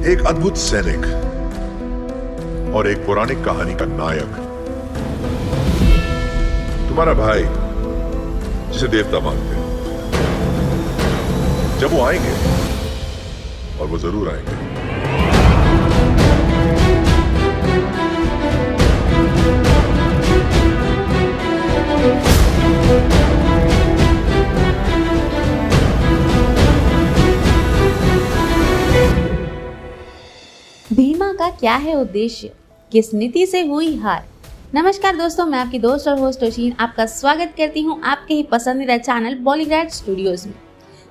एक अद्भुत सैनिक और एक पौराणिक कहानी का नायक, तुम्हारा भाई जिसे देवता मानते हैं। जब वो आएंगे, और वो जरूर आएंगे, भीमा का क्या है उद्देश्य, किस नीति से हुई हार। नमस्कार दोस्तों, मैं आपकी दोस्त और होस्ट ओशीन आपका स्वागत करती हूं आपके ही पसंदीदा चैनल बॉलीग्राड स्टूडियोज में।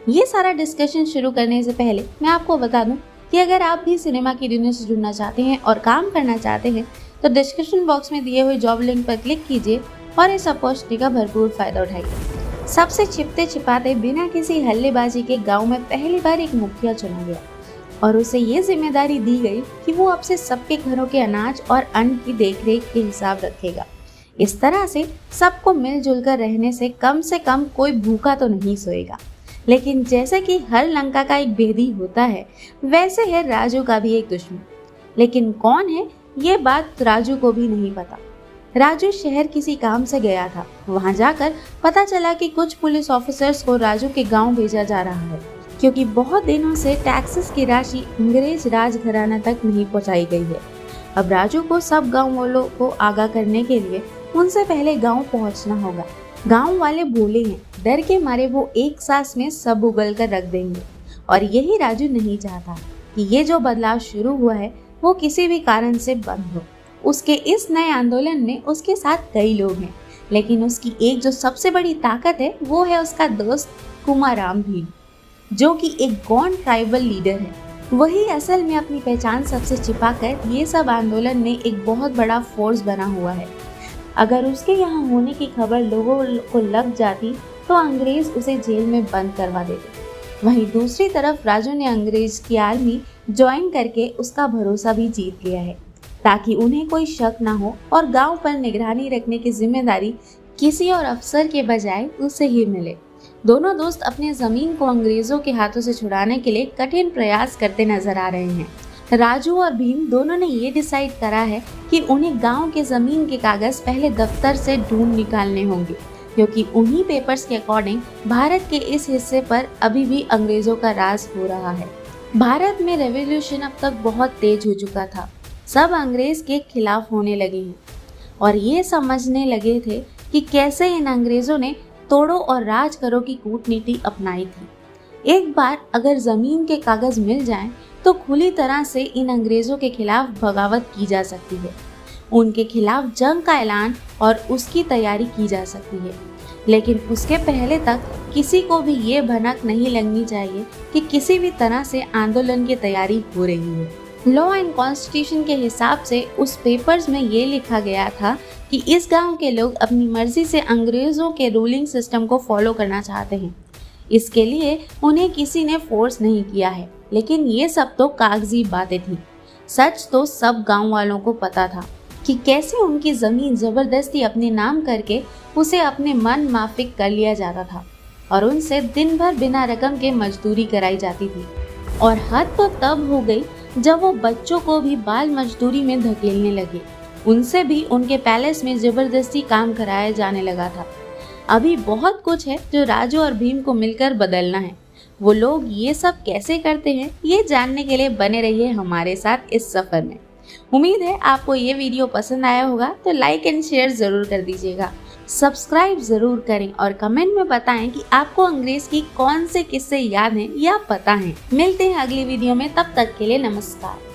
ये सारा डिस्कशन शुरू करने से पहले मैं आपको बता दूं कि अगर आप भी सिनेमा की दुनिया से जुड़ना चाहते हैं और काम करना चाहते हैं तो डिस्क्रिप्शन बॉक्स में दिए हुए जॉब लिंक पर क्लिक कीजिए और इस अपॉर्चुनिटी का भरपूर फायदा उठाइए। सबसे छिपते छिपाते बिना किसी हल्लेबाजी के गाँव में पहली बार एक मुखिया चुना गया और उसे ये जिम्मेदारी दी गई कि वो अब से सबके घरों के अनाज और अन्न की देखरेख के हिसाब रखेगा। इस तरह से सबको मिलजुल कर रहने से कम कोई भूखा तो नहीं सोएगा। लेकिन जैसे कि हर लंका का एक भेदी होता है, वैसे है राजू का भी एक दुश्मन। लेकिन कौन है, ये बात राजू को भी नहीं पता। राजू शहर किसी काम से गया था। वहाँ जाकर पता चला कि कुछ पुलिस ऑफिसर्स को राजू के गाँव भेजा जा रहा है, क्योंकि बहुत दिनों से टैक्सेस की राशि अंग्रेज राजघराना तक नहीं पहुंचाई गई है। अब राजू को सब गांव वालों को आगाह करने के लिए उनसे पहले गांव पहुंचना होगा। गांव वाले भोले हैं, डर के मारे वो एक सांस में सब उगल कर रख देंगे। और यही राजू नहीं चाहता कि ये जो बदलाव शुरू हुआ है वो किसी भी कारण से बंद हो। उसके इस नए आंदोलन में उसके साथ कई लोग हैं, लेकिन उसकी एक जो सबसे बड़ी ताकत है वो है उसका दोस्त कुमाराम भीम, जो कि एक गौंड ट्राइबल लीडर है। वही असल में अपनी पहचान सबसे छिपाकर ये सब आंदोलन में एक बहुत बड़ा फोर्स बना हुआ है। अगर उसके यहाँ होने की खबर लोगों को लग जाती तो अंग्रेज उसे जेल में बंद करवा देते। वहीं दूसरी तरफ राजू ने अंग्रेज की आर्मी ज्वाइन करके उसका भरोसा भी जीत लिया है, ताकि उन्हें कोई शक ना हो और गाँव पर निगरानी रखने की जिम्मेदारी किसी और अफसर के बजाय उसे ही मिले। दोनों दोस्त अपनी जमीन को अंग्रेजों के हाथों से छुड़ाने के लिए कठिन प्रयास करते नजर आ रहे हैं। राजू और भीम दोनों ने ये डिसाइड करा है कि उन्हें गांव के जमीन के कागज पहले दफ्तर से ढूंढ निकालने होंगे, क्योंकि उन्हीं पेपर्स के अकॉर्डिंग भारत के इस हिस्से पर अभी भी अंग्रेजों का राज हो रहा है। भारत में रेवोल्यूशन अब तक बहुत तेज हो चुका था। सब अंग्रेज के खिलाफ होने लगे हैं और ये समझने लगे थे कि कैसे इन अंग्रेजों ने तोड़ो और राज करो की कूटनीति अपनाई थी। एक बार अगर जमीन के कागज मिल जाएं, तो खुली तरह से इन अंग्रेजों के खिलाफ बगावत की जा सकती है। उनके खिलाफ जंग का ऐलान और उसकी तैयारी की जा सकती है। लेकिन उसके पहले तक किसी को भी ये भनक नहीं लगनी चाहिए कि किसी भी तरह से आंदोलन की तैयारी हो रही है। लॉ एंड कॉन्स्टिट्यूशन के हिसाब से उस पेपर्स में ये लिखा गया था कि इस गांव के लोग अपनी मर्जी से अंग्रेजों के रूलिंग सिस्टम को फॉलो करना चाहते हैं। इसके लिए उन्हें किसी ने फोर्स नहीं किया है। लेकिन ये सब तो कागजी बातें थी। सच तो सब गांव वालों को पता था कि कैसे उनकी जमीन जबरदस्ती अपने नाम करके उसे अपने मन माफिक कर लिया जाता था और उनसे दिन भर बिना रकम के मजदूरी कराई जाती थी। और हद तो तब हो गई जब वो बच्चों को भी बाल मजदूरी में धकेलने लगे। उनसे भी उनके पैलेस में जबरदस्ती काम कराया जाने लगा था। अभी बहुत कुछ है जो राजू और भीम को मिलकर बदलना है। वो लोग ये सब कैसे करते हैं, ये जानने के लिए बने रहिए हमारे साथ इस सफर में। उम्मीद है आपको ये वीडियो पसंद आया होगा, तो लाइक एंड शेयर जरूर कर दीजिएगा। सब्सक्राइब जरूर करें और कमेंट में बताएं कि आपको अंग्रेज की कौन से किस्से याद हैं या पता हैं। मिलते हैं अगली वीडियो में, तब तक के लिए नमस्कार।